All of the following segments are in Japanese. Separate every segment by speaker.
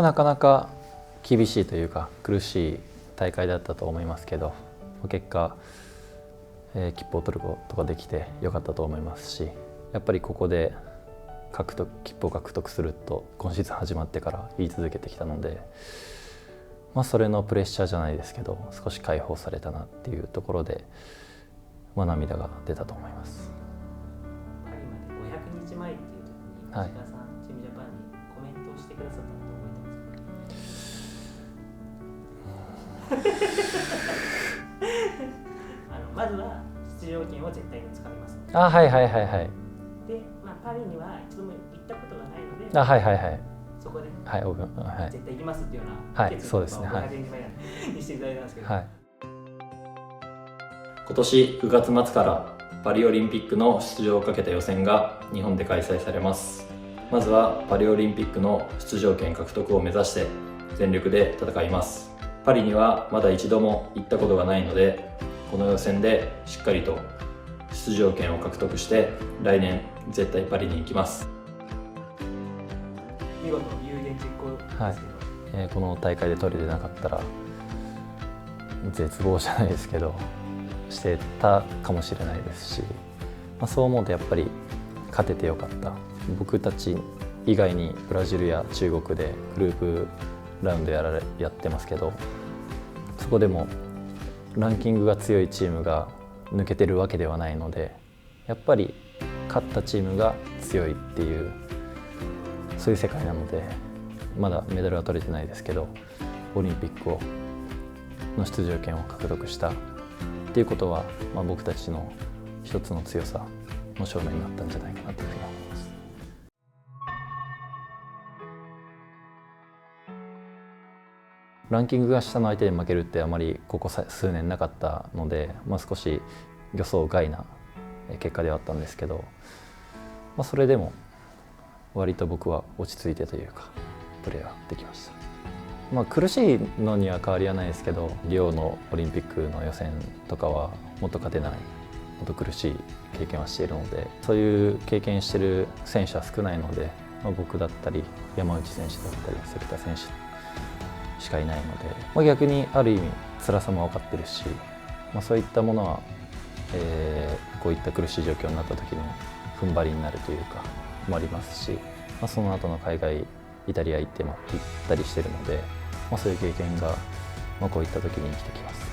Speaker 1: なかなか厳しいというか苦しい大会だったと思いますけど、結果、切符を取ることができてよかったと思いますし、やっぱりここで切符を獲得すると今シーズン始まってから言い続けてきたので、それのプレッシャーじゃないですけど少し解放されたなっていうところで、涙が出たと思います。
Speaker 2: パリまで500日前っていう時に石川さん、チームジャパンにコメントをしてくださったの覚えてますか？まずは出場権を絶対につかみます。
Speaker 1: はいはいはいはい。
Speaker 2: で、パリには一度も行ったことがないので、
Speaker 1: はいはいはい。
Speaker 2: そこで、
Speaker 1: 絶
Speaker 2: 対行きますっていうような
Speaker 1: そうですね。
Speaker 2: 500日前にしていただいたんですけど、
Speaker 1: 今年9月末からパリオリンピックの出場をかけた予選が日本で開催されます。まずはパリオリンピックの出場権獲得を目指して全力で戦います。パリにはまだ一度も行ったことがないので、この予選でしっかりと出場権を獲得して来年絶対パリに行きます。
Speaker 2: 見事有言実行ですけど、
Speaker 1: この大会で取れてなかったら絶望じゃないですけどしてたかもしれないですし、そう思うとやっぱり勝ててよかった。僕たち以外にブラジルや中国でグループラウンドやってますけど、そこでもランキングが強いチームが抜けてるわけではないので、やっぱり勝ったチームが強いっていうそういう世界なので、まだメダルは取れてないですけどオリンピックの出場権を獲得したっていうことは、僕たちの一つの強さの証明になったんじゃないかなというふうに思います。ランキングが下の相手に負けるってあまりここ数年なかったので、少し予想外な結果ではあったんですけど、それでも割と僕は落ち着いてというかプレーができました。苦しいのには変わりはないですけど、リオのオリンピックの予選とかはもっと勝てない、もっと苦しい経験はしているので、そういう経験している選手は少ないので、僕だったり山内選手だったり関田選手しかいないので、逆にある意味辛さも分かってるし、そういったものは、こういった苦しい状況になった時の踏ん張りになるというかもありますし、その後の海外イタリア行ったりしてるので、そういう経験が、こういった時に生きてきます。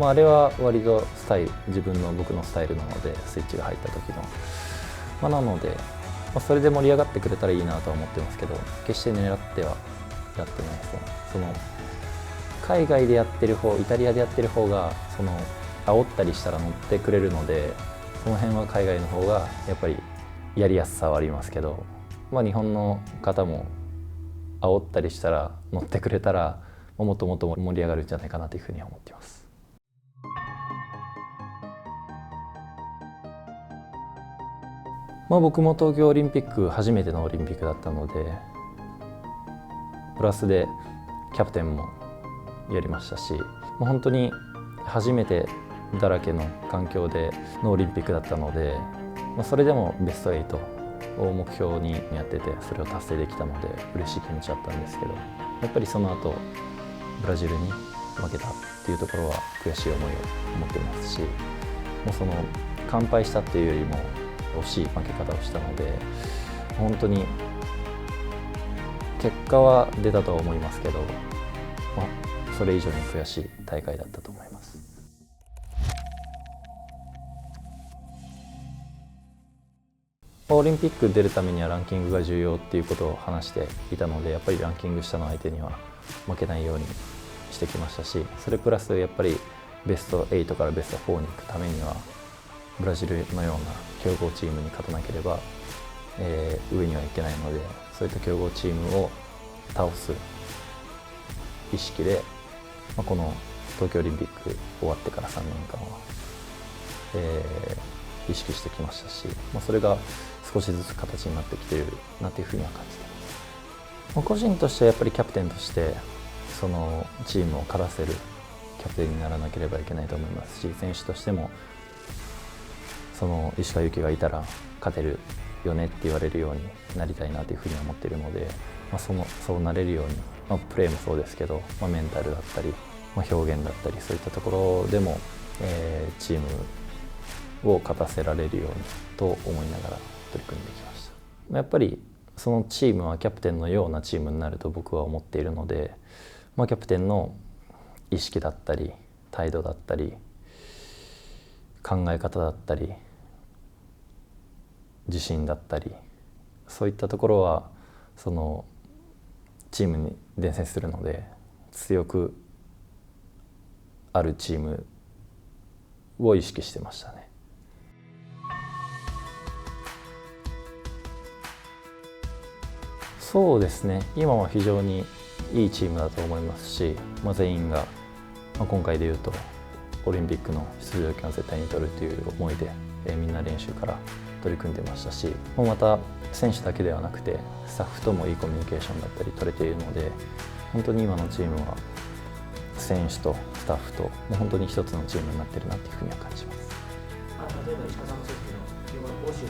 Speaker 1: あれは割と僕のスタイルなので、スイッチが入った時の、なので、それで盛り上がってくれたらいいなとは思ってますけど、決して狙ってはやってないですね。海外でやってる方、イタリアでやってる方が煽ったりしたら乗ってくれるので、その辺は海外の方がやっぱりやりやすさはありますけど、日本の方も煽ったりしたら乗ってくれたらもっともっと盛り上がるんじゃないかなというふうに思っています。僕も東京オリンピック初めてのオリンピックだったので、プラスでキャプテンもやりましたし、本当に初めてだらけの環境でのオリンピックだったので、それでもベスト8を目標にやってて、それを達成できたので嬉しい気持ちだったんですけど、やっぱりその後ブラジルに負けたっていうところは悔しい思いを持ってますし、完敗したっていうよりも惜しい負け方をしたので、本当に結果は出たとは思いますけど、それ以上に悔しい大会だったと思います。オリンピック出るためにはランキングが重要っていうことを話していたので、やっぱりランキング下の相手には負けないようにしてきましたし、それプラスやっぱりベスト8からベスト4に行くためにはブラジルのような強豪チームに勝たなければ、上にはいけないので、そういった強豪チームを倒す意識で、この東京オリンピック終わってから3年間は、意識してきましたし、それが少しずつ形になってきているなというふうには感じています。個人としてはやっぱりキャプテンとしてそのチームを勝たせるキャプテンにならなければいけないと思いますし、選手としてもその石川祐希がいたら勝てるよねって言われるようになりたいなというふうに思っているので、そうなれるように、プレーもそうですけど、メンタルだったり、表現だったりそういったところでも、チームを勝たせられるようにと思いながら取り組んできました。やっぱりそのチームはキャプテンのようなチームになると僕は思っているので、キャプテンの意識だったり態度だったり考え方だったり自信だったり、そういったところはそのチームに伝染するので、強くあるチームを意識してましたね。そうですね、今は非常にいいチームだと思いますし、全員が、今回でいうとオリンピックの出場権を絶対に取るという思いで、みんな練習から取り組んでましたし、また選手だけではなくてスタッフともいいコミュニケーションだったり取れているので、本当に今のチームは選手とスタッフともう本当に一つのチームになっているなというふうには感じます。
Speaker 2: 例えば石川さんもそうですけど、欧州で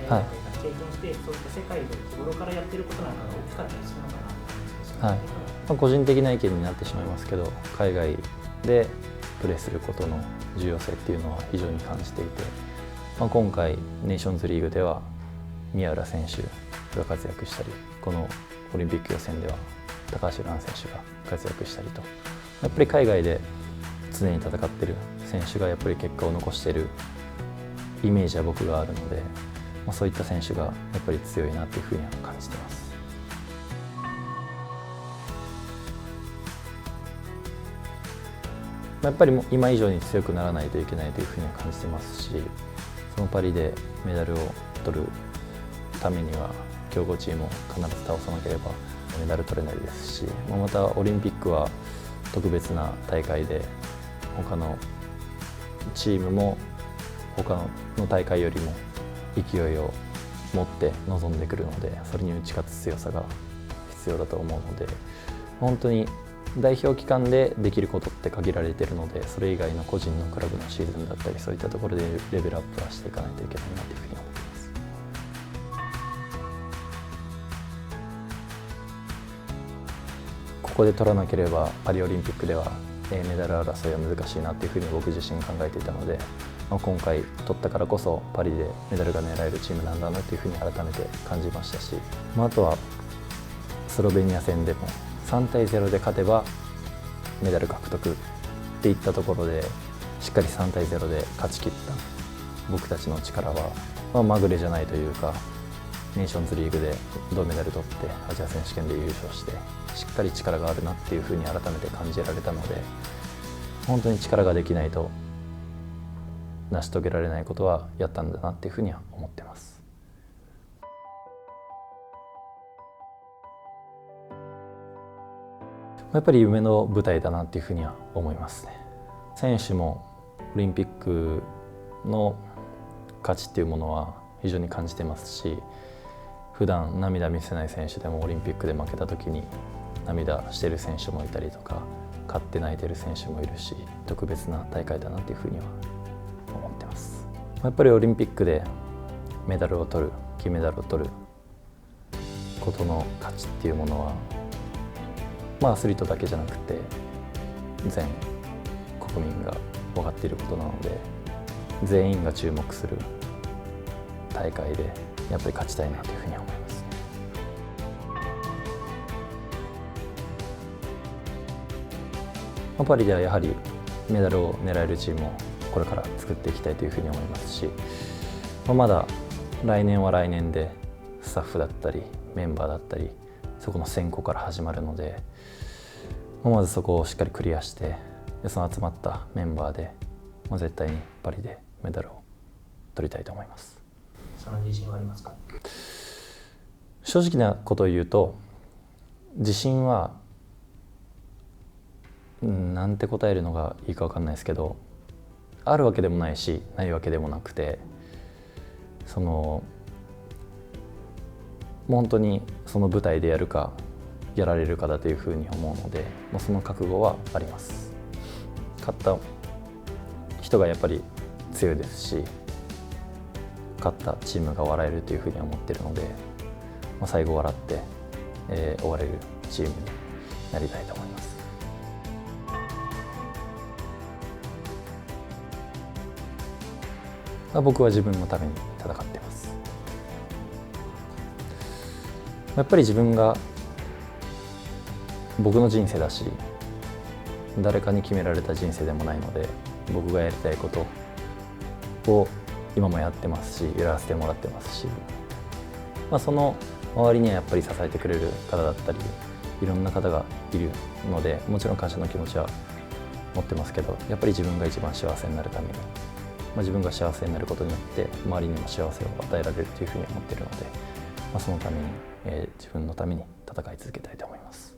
Speaker 2: 早い経験して、そういった世界で日頃からやってることなんかが大きかったりするのかなと思うんですけど、
Speaker 1: 個人的な意見になってしまいますけど、海外でプレーすることの重要性っていうのは非常に感じていて、今回ネーションズリーグでは宮浦選手が活躍したり、このオリンピック予選では高橋藍選手が活躍したりと、やっぱり海外で常に戦っている選手がやっぱり結果を残しているイメージは僕があるので、そういった選手がやっぱり強いなというふうには感じています。やっぱり今以上に強くならないといけないというふうには感じてますし、そのパリでメダルを取るためには強豪チームを必ず倒さなければメダル取れないですし、またオリンピックは特別な大会で、他のチームも他の大会よりも勢いを持って臨んでくるので、それに打ち勝つ強さが必要だと思うので、本当に代表期間でできることって限られているので、それ以外の個人のクラブのシーズンだったり、そういったところでレベルアップはしていかないといけないなというふうに思っています。ここで取らなければパリオリンピックではメダル争いは難しいなというふうに僕自身考えていたので、今回取ったからこそパリでメダルが狙えるチームなんだなというふうに改めて感じましたし、あとはスロベニア戦でも3対0で勝てばメダル獲得っていったところで、しっかり3対0で勝ち切った僕たちの力は、まぐれじゃないというか、ネーションズリーグで銅メダル取ってアジア選手権で優勝して、しっかり力があるなっていうふうに改めて感じられたので、本当に力ができないと成し遂げられないことはやったんだなっていうふうには思ってます。やっぱり夢の舞台だなっていうふうには思いますね。選手もオリンピックの価値っていうものは非常に感じてますし、普段涙見せない選手でもオリンピックで負けた時に涙してる選手もいたりとか、勝って泣いてる選手もいるし、特別な大会だなというふうには思ってます。やっぱりオリンピックでメダルを取る、金メダルを取ることの価値っていうものは、アスリートだけじゃなくて全国民が分かっていることなので、全員が注目する大会でやっぱり勝ちたいなというふうに思います。パリではやはりメダルを狙えるチームをこれから作っていきたいというふうに思いますし、まだ来年は来年でスタッフだったりメンバーだったり、そこの選考から始まるので、まずそこをしっかりクリアして、その集まったメンバーで絶対にパリでメダルを取りたいと思います。
Speaker 2: その自信はありますか？
Speaker 1: 正直なことを言うと、自信はなんて答えるのがいいか分かんないですけど、あるわけでもないしないわけでもなくて、もう本当にその舞台でやるかやられるかだというふうに思うので、もうその覚悟はあります。勝った人がやっぱり強いですし、勝ったチームが笑えるというふうに思っているので、最後笑って、終われるチームになりたいと思います。僕は自分のために戦っています。やっぱり自分が僕の人生だし、誰かに決められた人生でもないので、僕がやりたいことを今もやってますし、やらせてもらってますし、その周りにはやっぱり支えてくれる方だったり、いろんな方がいるので、もちろん感謝の気持ちは持ってますけど、やっぱり自分が一番幸せになるために、自分が幸せになることによって周りにも幸せを与えられるというふうに思っているので、そのために、自分のために戦い続けたいと思います。